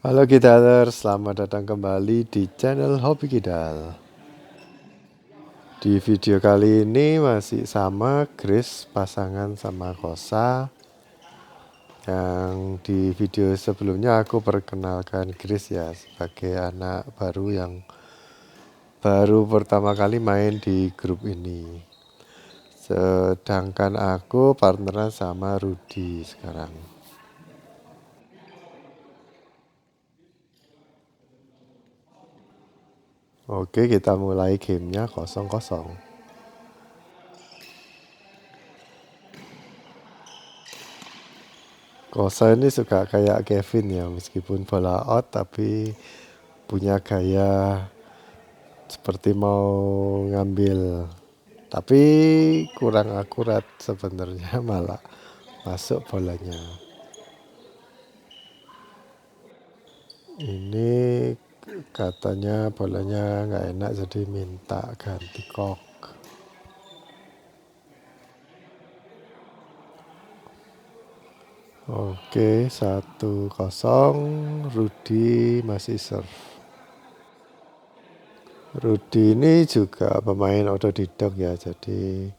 Halo Kidaler, selamat datang kembali di channel Hobi Kidal. Di video kali ini masih sama Grace pasangan sama Kosa. Yang di video sebelumnya aku perkenalkan Grace ya sebagai anak baru yang baru pertama kali main di grup ini. Sedangkan aku partneran sama Rudy sekarang. Oke, kita mulai gamenya 0-0. Kosa ini suka kayak Kevin ya, meskipun bola out tapi punya gaya seperti mau ngambil. Tapi kurang akurat sebenarnya malah masuk bolanya. Ini katanya bolanya nggak enak jadi minta ganti kok. Oke, 1-0. Rudy masih serve. Rudy ini juga pemain otodidak ya, jadi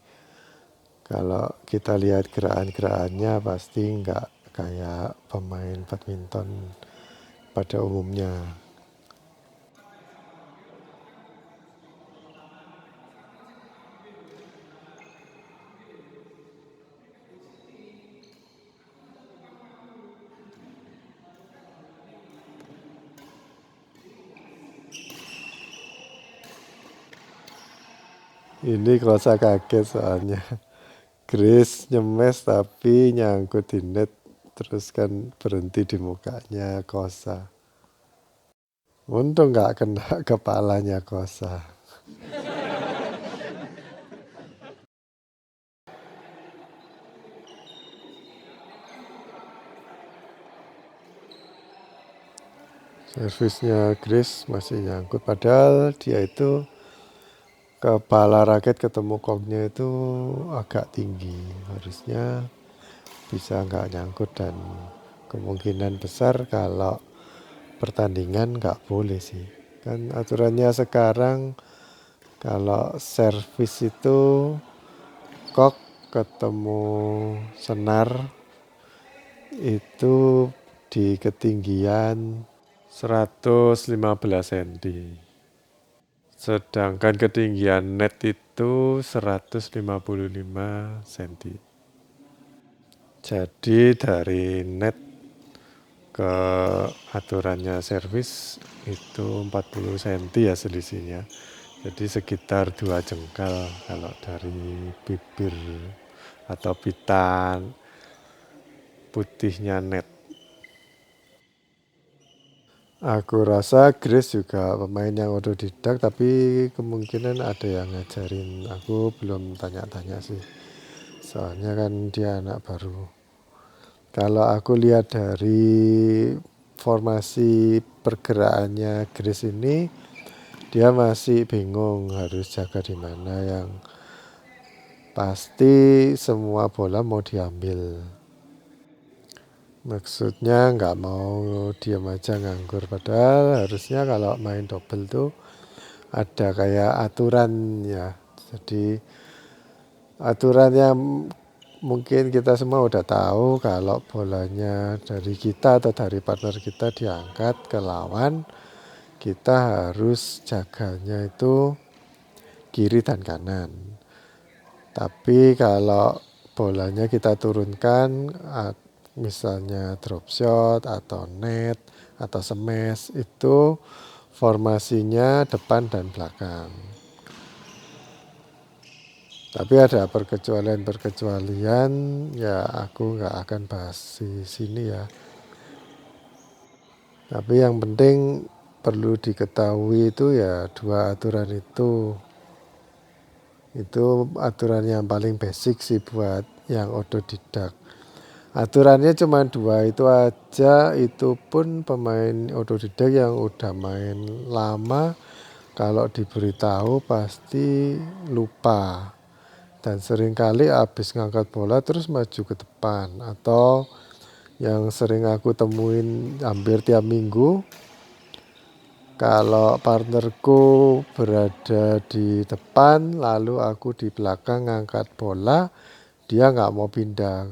kalau kita lihat gerakan-gerakannya pasti nggak kayak pemain badminton pada umumnya. Ini Kosa kaget soalnya. Grace nyemes tapi nyangkut di net terus kan berhenti di mukanya Kosa. Untung nggak kena kepalanya Kosa. Servisnya Grace masih nyangkut padahal dia itu kepala raket ketemu koknya itu agak tinggi. Harusnya bisa nggak nyangkut dan kemungkinan besar kalau pertandingan nggak boleh sih. Kan aturannya sekarang kalau servis itu kok ketemu senar itu di ketinggian 115 cm. Sedangkan ketinggian net itu 155 cm. Jadi dari net ke aturannya servis itu 40 cm ya selisihnya. Jadi sekitar 2 jengkal kalau dari bibir atau pita putihnya net. Aku rasa Grace juga pemain yang otodidak tapi kemungkinan ada yang ngajarin. Aku belum tanya-tanya sih. Soalnya kan dia anak baru. Kalau aku lihat dari formasi pergerakannya Grace ini, dia masih bingung harus jaga di mana, yang pasti semua bola mau diambil. Maksudnya nggak mau diam aja nganggur. Padahal harusnya kalau main double tuh ada kayak aturan ya. Jadi aturan yang mungkin kita semua udah tahu, kalau bolanya dari kita atau dari partner kita diangkat ke lawan, kita harus jaganya itu kiri dan kanan. Tapi kalau bolanya kita turunkan, misalnya drop shot atau net atau smash, itu formasinya depan dan belakang. Tapi ada perkecualian ya, aku nggak akan bahas di sini ya. Tapi yang penting perlu diketahui itu ya dua aturan itu. Itu aturan yang paling basic sih buat yang otodidak. Aturannya cuma dua itu aja, itu pun pemain otodidak yang udah main lama kalau diberitahu pasti lupa. Dan seringkali habis ngangkat bola terus maju ke depan atau yang sering aku temuin hampir tiap minggu. Kalau partnerku berada di depan, lalu aku di belakang ngangkat bola, dia nggak mau pindah.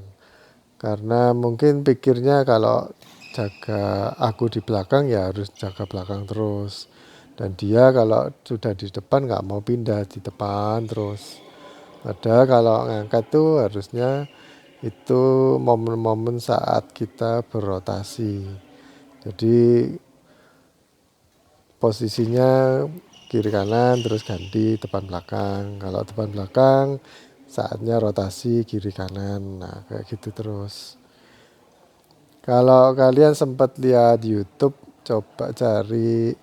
Karena mungkin pikirnya kalau jaga aku di belakang ya harus jaga belakang terus. Dan dia kalau sudah di depan nggak mau pindah di depan terus. Padahal kalau ngangkat tuh harusnya itu momen-momen saat kita berrotasi. Jadi posisinya kiri kanan terus ganti depan belakang. Kalau depan belakang saatnya rotasi kiri kanan. Nah, kayak gitu terus. Kalau kalian sempat lihat YouTube, coba cari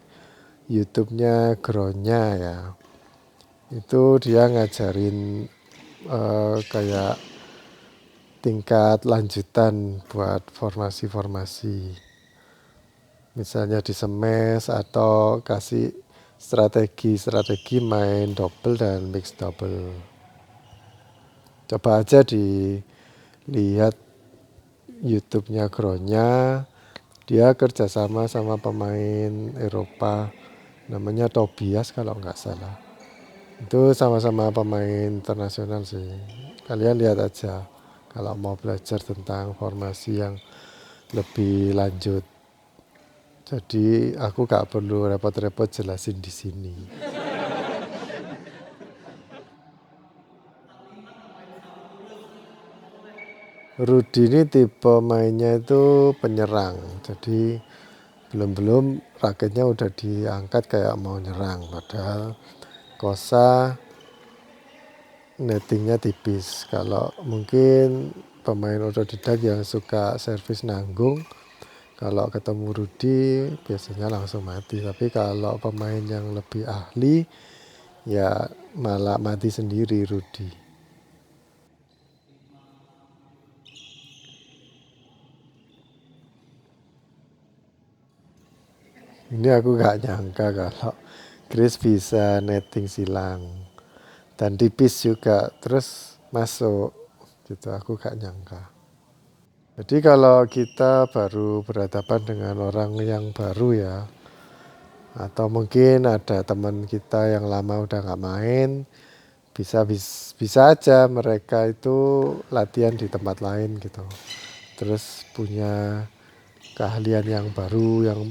YouTube-nya Gronya ya. Itu dia ngajarin kayak tingkat lanjutan buat formasi-formasi. Misalnya di smash atau kasih strategi main double dan mix double. Coba aja dilihat YouTube-nya Gronya. Dia kerjasama sama pemain Eropa, namanya Tobias kalau nggak salah. Itu sama-sama pemain internasional sih. Kalian lihat aja kalau mau belajar tentang formasi yang lebih lanjut. Jadi aku nggak perlu repot-repot jelasin di sini. Rudy ini tipe mainnya itu penyerang. Jadi belum-belum raketnya udah diangkat kayak mau nyerang. Padahal Kosa nettingnya tipis. Kalau mungkin pemain otodidak yang suka servis nanggung, kalau ketemu Rudy biasanya langsung mati. Tapi kalau pemain yang lebih ahli, ya malah mati sendiri Rudy. Ini aku gak nyangka kalau Chris bisa netting silang. Dan tipis juga, terus masuk. Gitu, aku gak nyangka. Jadi kalau kita baru berhadapan dengan orang yang baru ya, atau mungkin ada teman kita yang lama udah nggak main, bisa aja mereka itu latihan di tempat lain gitu. Terus punya keahlian yang baru yang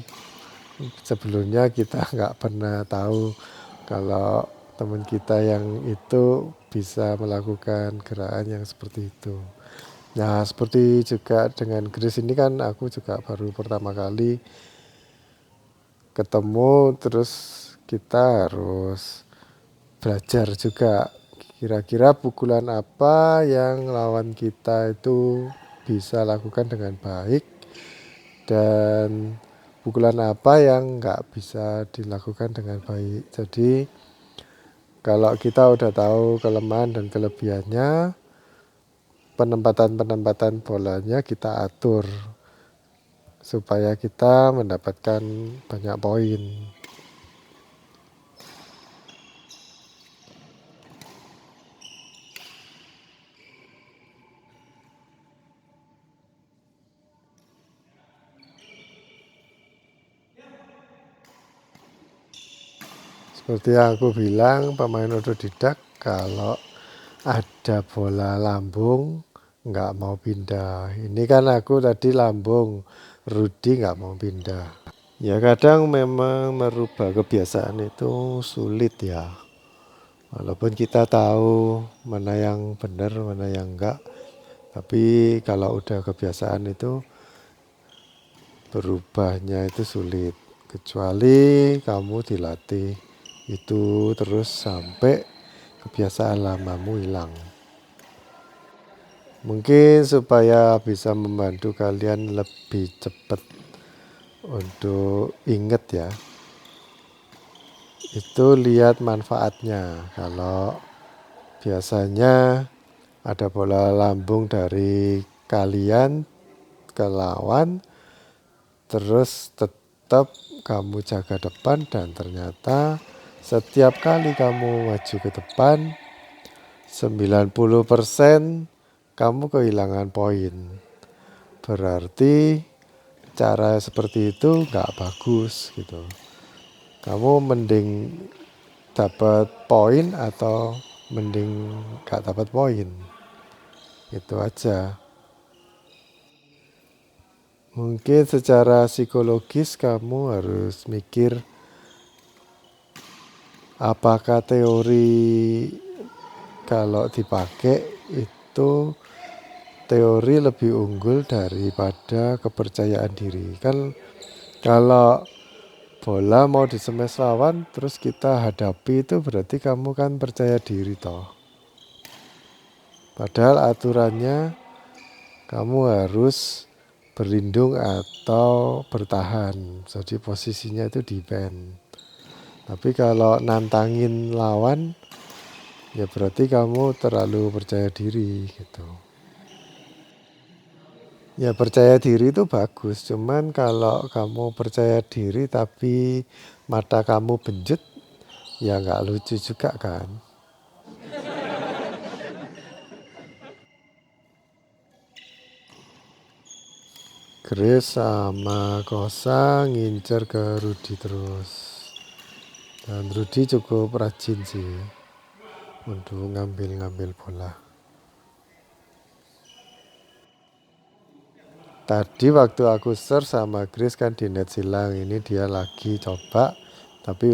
sebelumnya kita nggak pernah tahu kalau teman kita yang itu bisa melakukan gerakan yang seperti itu. Nah, seperti juga dengan Grace ini kan aku juga baru pertama kali ketemu, terus kita harus belajar juga kira-kira pukulan apa yang lawan kita itu bisa lakukan dengan baik dan pukulan apa yang nggak bisa dilakukan dengan baik. Jadi kalau kita udah tahu kelemahan dan kelebihannya, penempatan bolanya kita atur supaya kita mendapatkan banyak poin. Seperti yang aku bilang, pemain otodidak kalau ada bola lambung nggak mau pindah. Ini kan aku tadi lambung, Rudy nggak mau pindah. Ya kadang memang merubah kebiasaan itu sulit ya. Walaupun kita tahu mana yang benar, mana yang enggak. Tapi kalau udah kebiasaan itu berubahnya itu sulit. Kecuali kamu dilatih itu terus sampai kebiasaan lamamu hilang. Mungkin supaya bisa membantu kalian lebih cepat untuk inget ya. Itu lihat manfaatnya. Kalau biasanya ada bola lambung dari kalian ke lawan, terus tetap kamu jaga depan dan ternyata setiap kali kamu maju ke depan 90% kamu kehilangan poin. berarti cara seperti itu nggak bagus gitu. Kamu mending dapat poin atau mending nggak dapat poin, itu aja. Mungkin secara psikologis kamu harus mikir apakah teori kalau dipakai itu teori lebih unggul daripada kepercayaan diri. Kan kalau bola mau disemes lawan terus kita hadapi itu berarti kamu kan percaya diri toh. Padahal aturannya kamu harus berlindung atau bertahan. Jadi posisinya itu defend. Tapi kalau nantangin lawan ya berarti kamu terlalu percaya diri gitu. Ya percaya diri itu bagus, cuman kalau kamu percaya diri tapi mata kamu benjut, ya nggak lucu juga kan. Grace sama Kosa ngincer ke Rudy terus. Dan Rudy cukup rajin sih untuk ngambil-ngambil bola. Tadi waktu aku search sama Grace kan di net silang, ini dia lagi coba. Tapi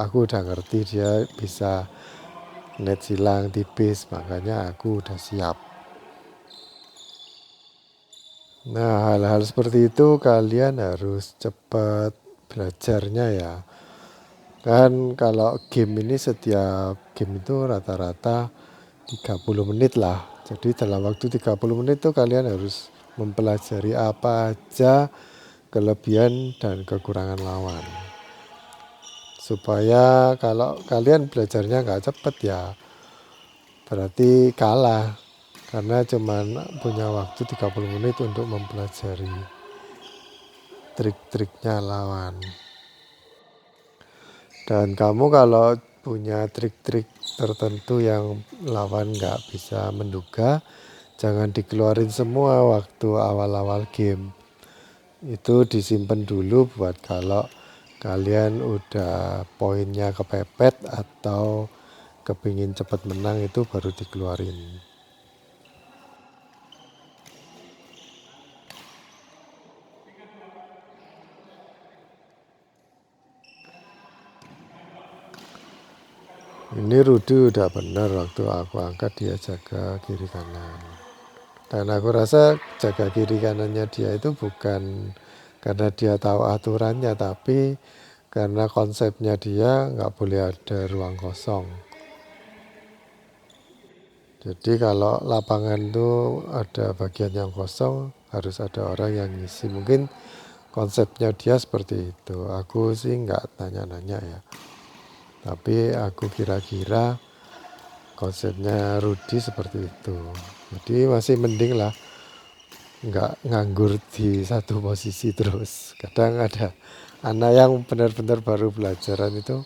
aku udah ngerti dia bisa net silang tipis, makanya aku udah siap. Nah, hal-hal seperti itu kalian harus cepat belajarnya ya. Kan kalau game ini setiap game itu rata-rata 30 menit lah. Jadi dalam waktu 30 menit itu kalian harus mempelajari apa aja kelebihan dan kekurangan lawan. Supaya kalau kalian belajarnya nggak cepet ya berarti kalah. Karena cuman punya waktu 30 menit untuk mempelajari trik-triknya lawan. Dan kamu kalau punya trik-trik tertentu yang lawan nggak bisa menduga, jangan dikeluarin semua waktu awal-awal game. Itu disimpan dulu buat kalau kalian udah poinnya kepepet atau kepingin cepat menang itu baru dikeluarin. Ini Rudy udah benar waktu aku angkat dia jaga kiri kanan. Dan aku rasa jaga kiri kanannya dia itu bukan karena dia tahu aturannya, tapi karena konsepnya dia nggak boleh ada ruang kosong. Jadi kalau lapangan itu ada bagian yang kosong, harus ada orang yang ngisi. Mungkin konsepnya dia seperti itu. Aku sih nggak tanya-nanya ya. Tapi aku kira-kira konsepnya Rudy seperti itu. Jadi masih mending lah nggak nganggur di satu posisi terus. Kadang ada anak yang benar-benar baru belajaran itu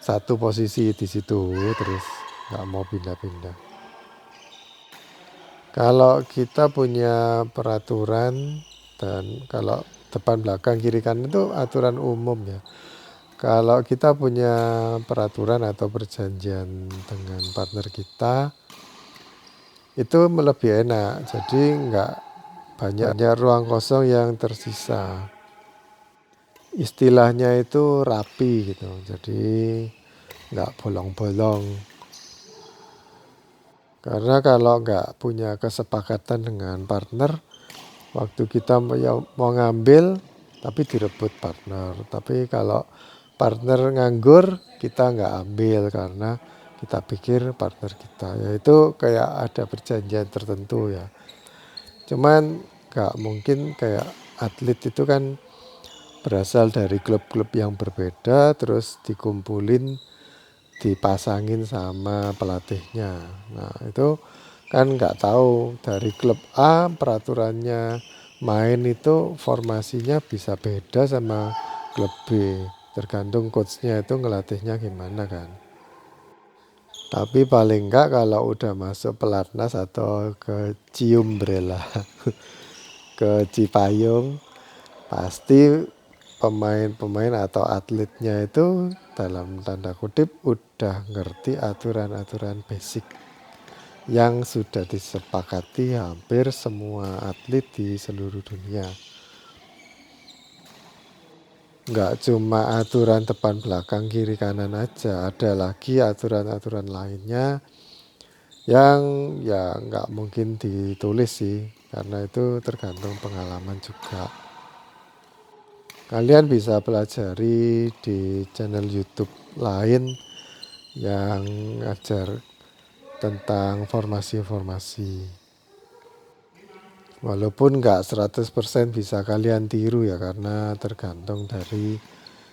satu posisi di situ terus nggak mau pindah-pindah. Kalau kita punya peraturan dan kalau depan belakang kiri kanan itu aturan umum ya. Kalau kita punya peraturan atau perjanjian dengan partner kita itu lebih enak. Jadi nggak banyak ruang kosong yang tersisa. Istilahnya itu rapi gitu. Jadi nggak bolong-bolong. Karena kalau nggak punya kesepakatan dengan partner, waktu kita mau ngambil, tapi direbut partner. Tapi kalau partner nganggur, kita nggak ambil karena kita pikir partner kita. Yaitu kayak ada perjanjian tertentu ya. Cuman nggak mungkin kayak atlet itu kan berasal dari klub-klub yang berbeda, terus dikumpulin dipasangin sama pelatihnya. Nah itu kan nggak tahu dari klub A peraturannya main itu formasinya bisa beda sama klub B. Tergantung coachnya itu ngelatihnya gimana kan. Tapi paling enggak kalau udah masuk pelatnas atau ke Ciumbrella, ke Cipayung, pasti pemain-pemain atau atletnya itu dalam tanda kutip udah ngerti aturan-aturan basic yang sudah disepakati hampir semua atlet di seluruh dunia. Nggak cuma aturan depan belakang kiri kanan aja, ada lagi aturan-aturan lainnya yang ya nggak mungkin ditulis sih, karena itu tergantung pengalaman juga. Kalian bisa pelajari di channel YouTube lain yang ngajar tentang formasi-formasi. Walaupun nggak 100% bisa kalian tiru ya, karena tergantung dari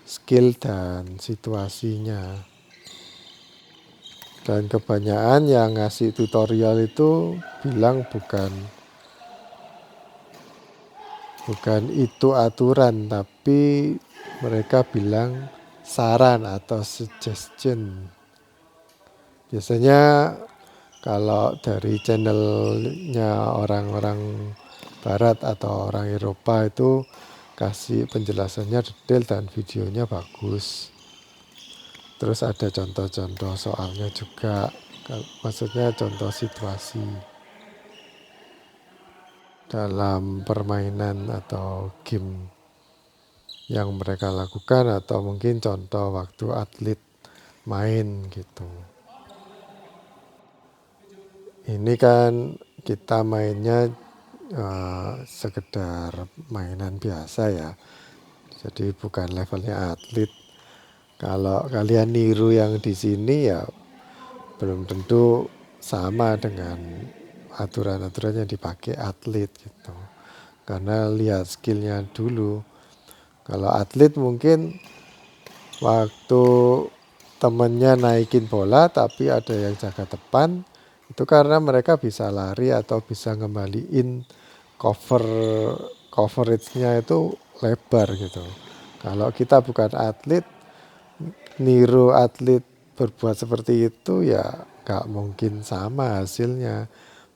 skill dan situasinya. Dan kebanyakan yang ngasih tutorial itu bilang bukan itu aturan, tapi mereka bilang saran atau suggestion. Biasanya kalau dari channelnya orang-orang barat atau orang Eropa itu kasih penjelasannya detail dan videonya bagus. Terus ada contoh-contoh soalnya juga, maksudnya contoh situasi dalam permainan atau game yang mereka lakukan, atau mungkin contoh waktu atlet main gitu. Ini kan kita mainnya sekedar mainan biasa ya, jadi bukan levelnya atlet. Kalau kalian niru yang di sini ya belum tentu sama dengan aturan-aturan yang dipakai atlet gitu. Karena lihat skillnya dulu. Kalau atlet mungkin waktu temennya naikin bola tapi ada yang jaga depan, itu karena mereka bisa lari atau bisa ngembaliin coveragenya itu lebar gitu. Kalau kita bukan atlet, niru atlet berbuat seperti itu ya gak mungkin sama hasilnya,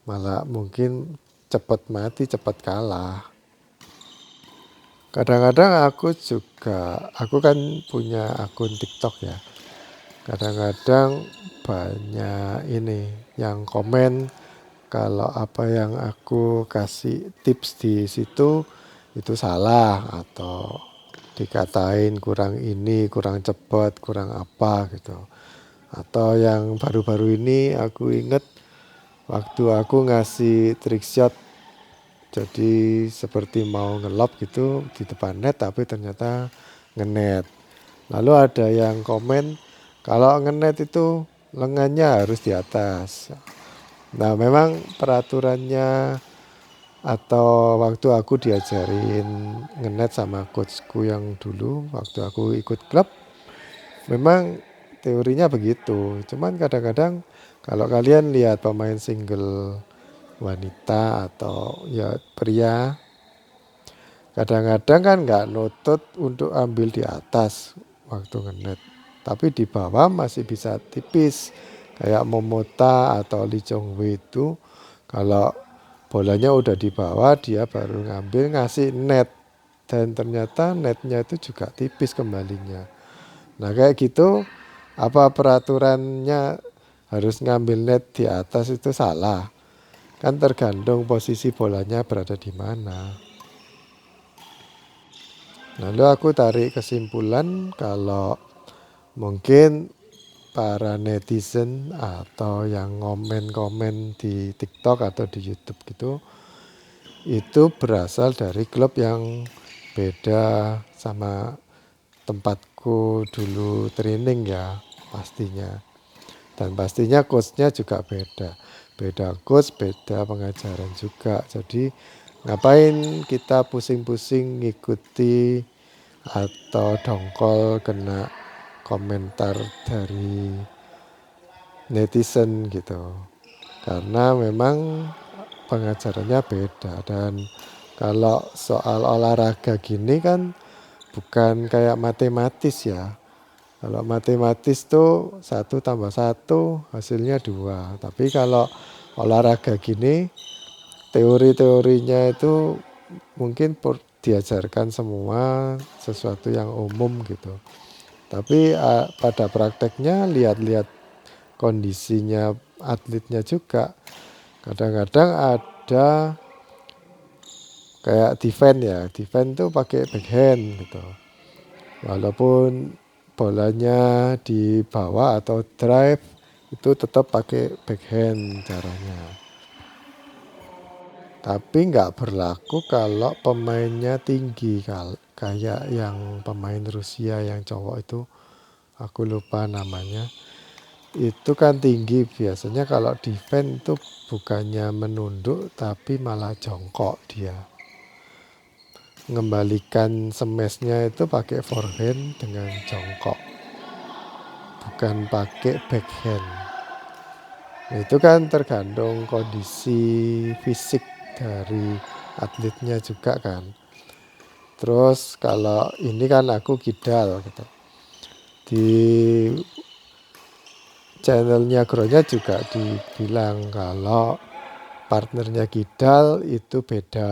malah mungkin cepat mati cepat kalah. Kadang-kadang aku kan punya akun TikTok ya, kadang-kadang banyak ini yang komen kalau apa yang aku kasih tips di situ itu salah, atau dikatain kurang ini, kurang cepat, kurang apa gitu. Atau yang baru-baru ini aku inget waktu aku ngasih trick shot, jadi seperti mau ngelop gitu di depan net tapi ternyata ngenet. Lalu ada yang komen kalau ngenet itu lengannya harus di atas. Nah memang peraturannya, atau waktu aku diajarin ngenet sama coachku yang dulu waktu aku ikut klub, memang teorinya begitu. Cuman kadang-kadang kalau kalian lihat pemain single wanita atau ya pria, kadang-kadang kan nggak nutut untuk ambil di atas waktu ngenet, tapi di bawah masih bisa tipis. Kayak Momota atau Lee Chong Wei itu, kalau bolanya udah di bawah dia baru ngambil ngasih net, dan ternyata netnya itu juga tipis kembalinya. Nah kayak gitu, apa peraturannya harus ngambil net di atas itu salah? Kan tergantung posisi bolanya berada di mana. Lalu aku tarik kesimpulan kalau mungkin para netizen atau yang komen-komen di TikTok atau di YouTube gitu, itu berasal dari klub yang beda sama tempatku dulu training ya pastinya. Dan pastinya coachnya juga beda. Beda coach, beda pengajaran juga. Jadi ngapain kita pusing-pusing ngikuti atau dongkol kena komentar dari netizen gitu. Karena memang pengajarannya beda, dan kalau soal olahraga gini kan bukan kayak matematis ya. Kalau matematis tuh 1 tambah 1 hasilnya 2. Tapi kalau olahraga gini teori-teorinya itu mungkin diajarkan semua sesuatu yang umum gitu. Tapi pada prakteknya lihat-lihat kondisinya atletnya juga. Kadang-kadang ada kayak defense ya, defense tuh pakai backhand gitu. Walaupun bolanya di bawah atau drive itu tetap pakai backhand caranya. Tapi nggak berlaku kalau pemainnya tinggi, kayak yang pemain Rusia yang cowok itu, aku lupa namanya. Itu kan tinggi, biasanya kalau defense itu bukannya menunduk tapi malah jongkok dia. Mengembalikan smashnya itu pakai forehand dengan jongkok, bukan pakai backhand. Itu kan tergantung kondisi fisik dari atletnya juga kan. Terus kalau ini kan aku kidal gitu. Di channelnya Gronya juga dibilang kalau partnernya kidal itu beda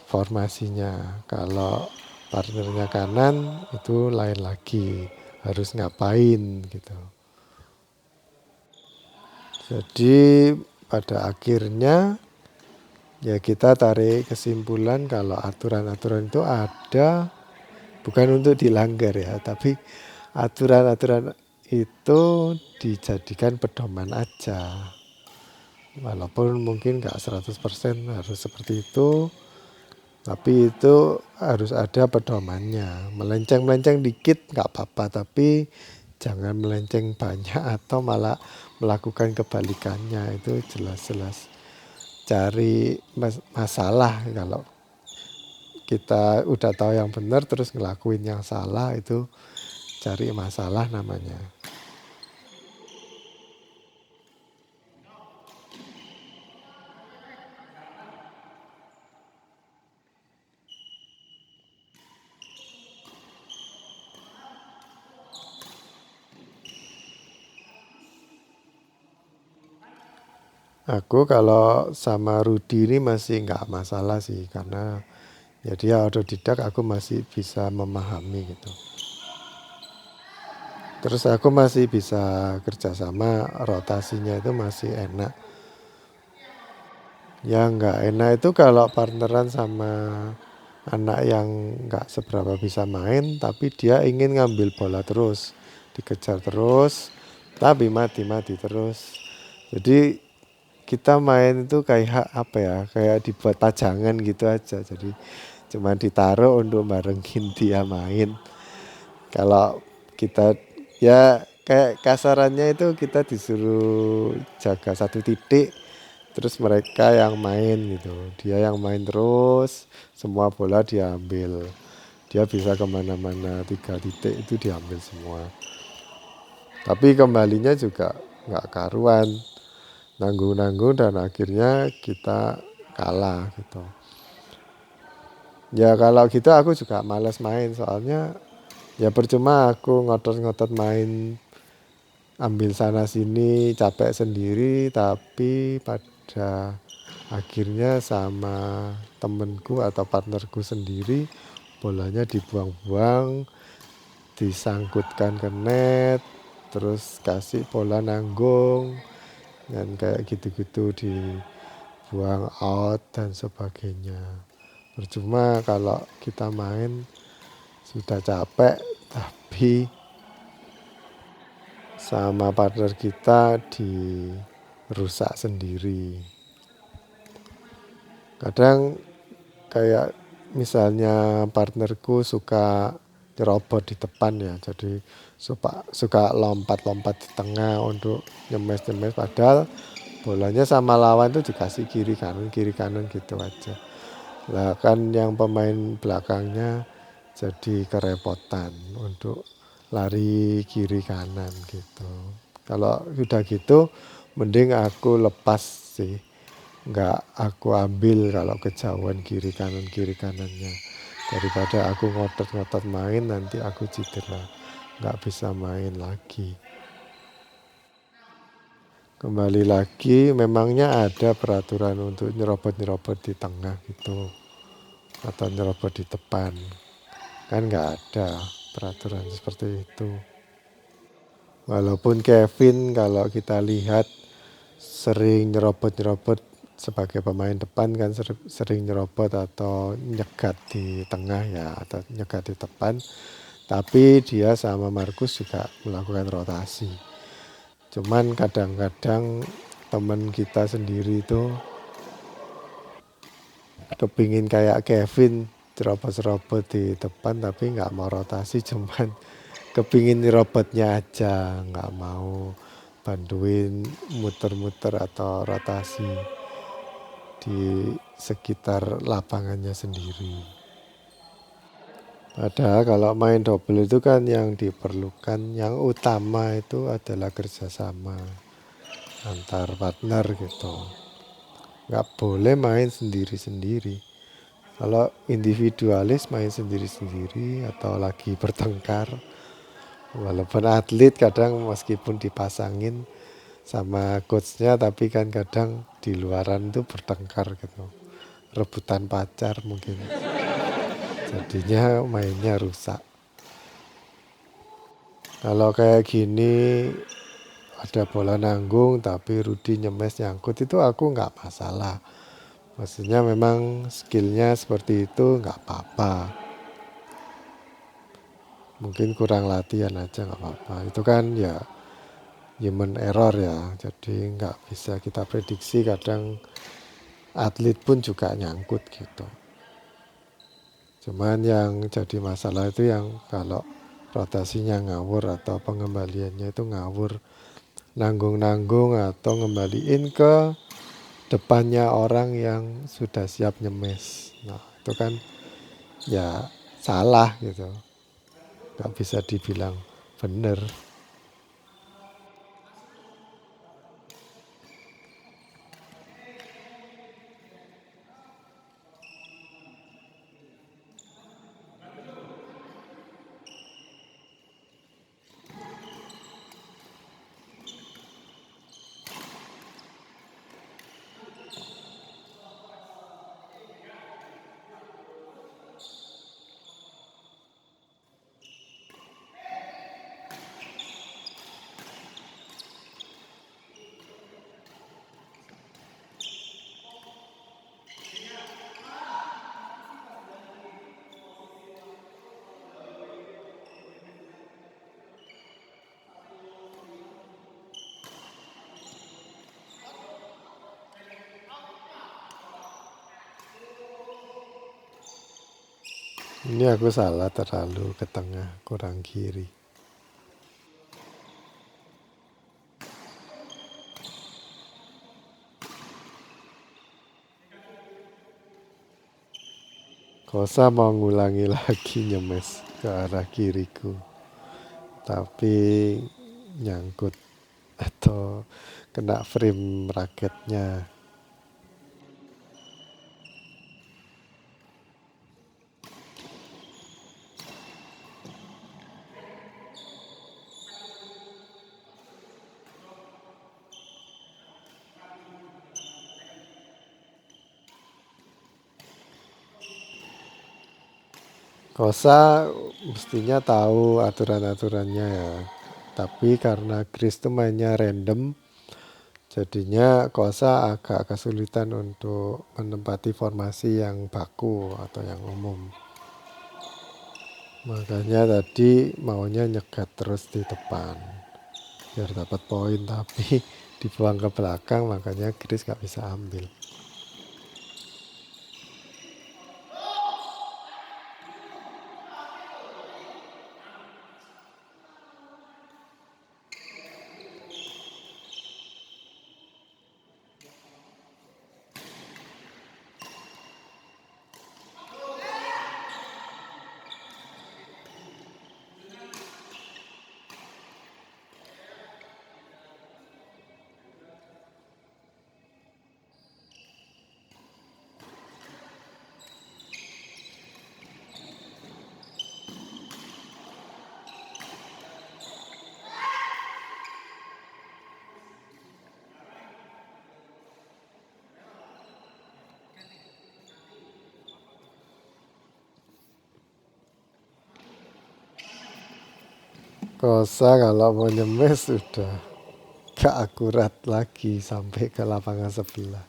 formasinya. Kalau partnernya kanan itu lain lagi, harus ngapain gitu. Jadi pada akhirnya ya kita tarik kesimpulan kalau aturan-aturan itu ada bukan untuk dilanggar ya, tapi aturan-aturan itu dijadikan pedoman aja. Walaupun mungkin nggak 100% harus seperti itu, tapi itu harus ada pedomannya. Melenceng-melenceng dikit nggak apa-apa, tapi jangan melenceng banyak atau malah melakukan kebalikannya. Itu jelas-jelas cari masalah. Kalau kita udah tahu yang benar terus ngelakuin yang salah, itu cari masalah namanya. Aku kalau sama Rudi ini masih nggak masalah sih, karena ya dia otodidak, aku masih bisa memahami gitu. Terus aku masih bisa kerjasama, rotasinya itu masih enak. Yang nggak enak itu kalau partneran sama anak yang nggak seberapa bisa main, tapi dia ingin ngambil bola terus, dikejar terus, tapi mati-mati terus. Jadi kita main itu kayak apa ya, kayak dibuat pajangan gitu aja. Jadi cuma ditaruh untuk barengin dia main. Kalau kita ya kayak kasarannya itu kita disuruh jaga satu titik, terus mereka yang main gitu. Dia yang main terus, semua bola diambil. Dia bisa kemana-mana, 3 titik itu diambil semua. Tapi kembalinya juga nggak karuan, nanggung-nanggung dan akhirnya kita kalah gitu. Ya kalau gitu aku juga males main, soalnya ya percuma aku ngotot-ngotot main, ambil sana sini capek sendiri, tapi pada akhirnya sama temenku atau partnerku sendiri bolanya dibuang-buang, disangkutkan ke net, terus kasih bola nanggung, dan kayak gitu-gitu dibuang out dan sebagainya. Percuma kalau kita main sudah capek tapi sama partner kita dirusak sendiri. Kadang kayak misalnya partnerku suka nyerobot di depan ya, jadi suka lompat-lompat di tengah untuk nyemes-nyemes, padahal bolanya sama lawan tuh dikasih kiri kanan gitu aja. Lah kan yang pemain belakangnya jadi kerepotan untuk lari kiri kanan gitu. Kalau udah gitu mending aku lepas sih, nggak aku ambil kalau kejauhan kiri kanannya, daripada aku ngotot-ngotot main nanti aku cedera. nggak bisa main lagi. Kembali lagi, memangnya ada peraturan untuk nyerobot-nyerobot di tengah gitu, atau nyerobot di depan. Kan nggak ada peraturan seperti itu. Walaupun Kevin kalau kita lihat sering nyerobot-nyerobot sebagai pemain depan kan sering nyerobot atau nyegat di tengah ya atau nyegat di depan. Tapi dia sama Markus juga melakukan rotasi. Cuman kadang-kadang teman kita sendiri itu kepingin kayak Kevin cerobot-cerobot di depan tapi nggak mau rotasi cuman kepingin robotnya aja nggak mau bantuin muter-muter atau rotasi di sekitar lapangannya sendiri. Padahal kalau main double itu kan yang diperlukan yang utama itu adalah kerjasama antar partner gitu. Nggak boleh main sendiri-sendiri. Kalau individualis main sendiri-sendiri atau lagi bertengkar, walaupun atlet kadang meskipun dipasangin sama coachnya, tapi kan kadang di luaran tuh bertengkar gitu, rebutan pacar mungkin, jadinya mainnya rusak. Kalau kayak gini ada bola nanggung tapi Rudi nyemes nyangkut itu aku nggak masalah. Maksudnya memang skillnya seperti itu nggak apa-apa. Mungkin kurang latihan aja nggak apa-apa. Itu kan ya human error ya. Jadi nggak bisa kita prediksi kadang atlet pun juga nyangkut gitu. Cuman yang jadi masalah itu yang kalau rotasinya ngawur atau pengembaliannya itu ngawur. Nanggung-nanggung atau ngembaliin ke depannya orang yang sudah siap nyemes. Nah itu kan ya salah gitu. Nggak bisa dibilang benar. Ini aku salah terlalu ke tengah, kurang kiri. Kosa mau ngulangi lagi nyemes ke arah kiriku. Tapi nyangkut atau kena frame raketnya. Kosa mestinya tahu aturan-aturannya ya. Tapi karena Chris itu mainnya random, jadinya Kosa agak kesulitan untuk menempati formasi yang baku atau yang umum. Makanya tadi maunya nyegat terus di depan biar dapat poin tapi dibuang ke belakang makanya Chris gak bisa ambil. Kosa kalau mau nyemes sudah gak akurat lagi sampai ke lapangan sebelah.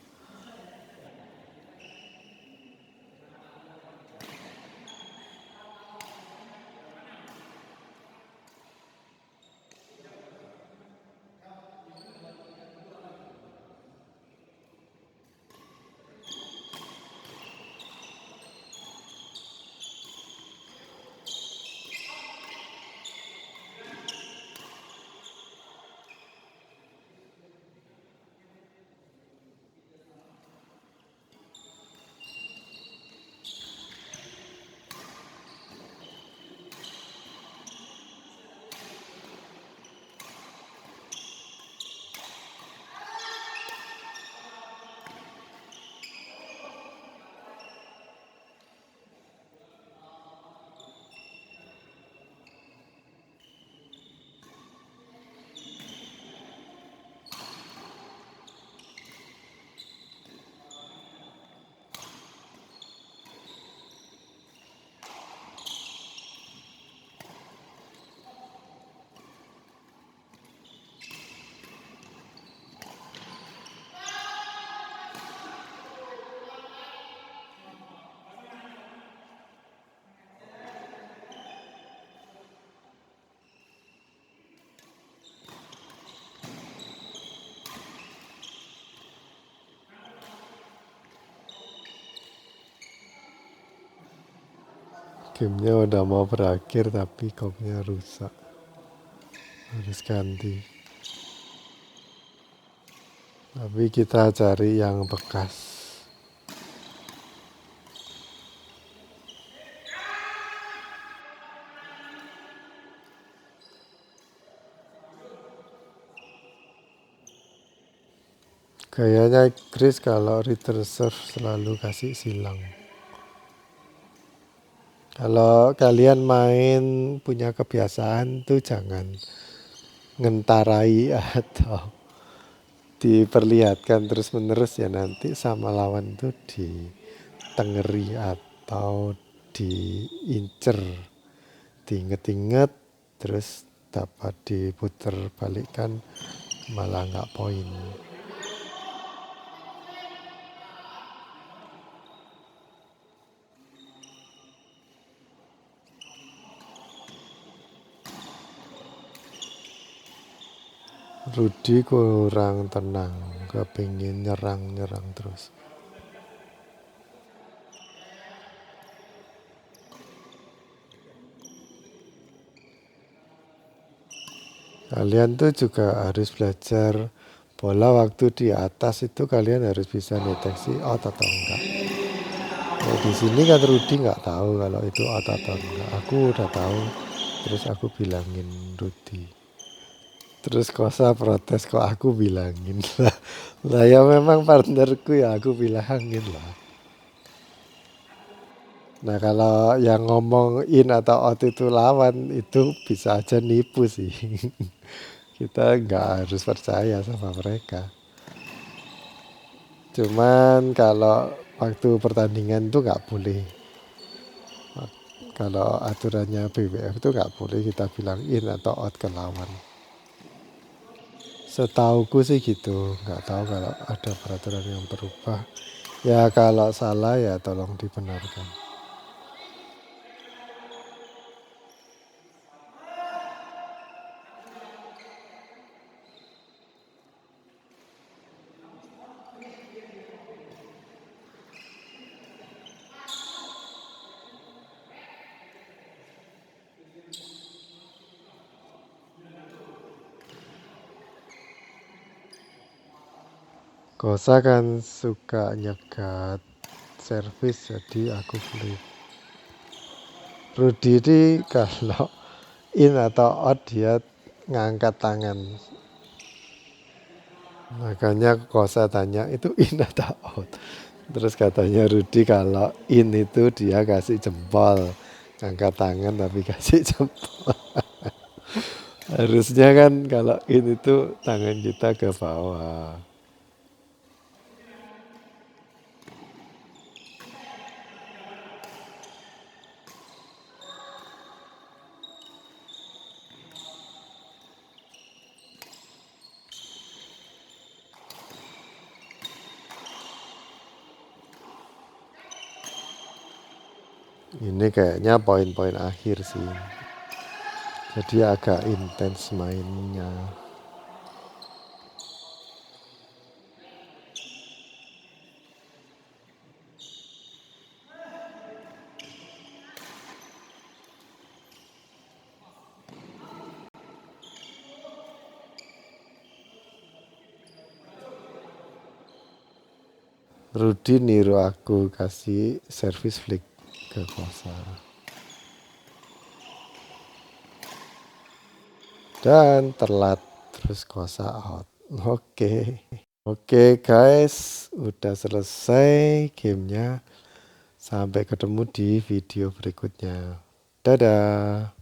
Gamenya udah mau berakhir tapi komnya rusak, harus ganti. Tapi kita cari yang bekas. Kayaknya Chris kalau return serve selalu kasih silang. Kalau kalian main punya kebiasaan tuh jangan ngentarai atau diperlihatkan terus menerus ya, nanti sama lawan tuh ditengeri atau diincer, diinget-inget terus dapat diputer balikkan malah nggak poin. Rudy kurang tenang, kepingin nyerang terus. Kalian tuh juga harus belajar bola waktu di atas itu kalian harus bisa deteksi out atau enggak. Nah, di sini kan Rudy nggak tahu kalau itu out atau enggak. Aku udah tahu, terus aku bilangin Rudy. Terus Kosa protes kok aku bilangin lah. Lah ya memang partnerku ya aku bilangin lah. Nah kalau yang ngomong in atau out itu lawan itu bisa aja nipu sih. Kita nggak harus percaya sama mereka. Cuman kalau waktu pertandingan tuh nggak boleh. Kalau aturannya BWF itu nggak boleh kita bilang in atau out ke lawan. Setauku sih gitu, nggak tahu kalau ada peraturan yang berubah. Ya kalau salah ya tolong dibenarkan. Kosa kan suka nyegat servis jadi aku flip. Rudy ini kalau in atau out dia ngangkat tangan. Makanya Kosa tanya itu in atau out. Terus katanya Rudy kalau in itu dia kasih jempol. Angkat tangan tapi kasih jempol. Harusnya kan kalau in itu tangan kita ke bawah. Ini kayaknya poin-poin akhir sih. Jadi agak intens mainnya. Rudy niru aku kasih service flick ke Kosa. Dan telat terus Kosa out. Oke. Oke guys, udah selesai gamenya. Sampai ketemu di video berikutnya. Dadah.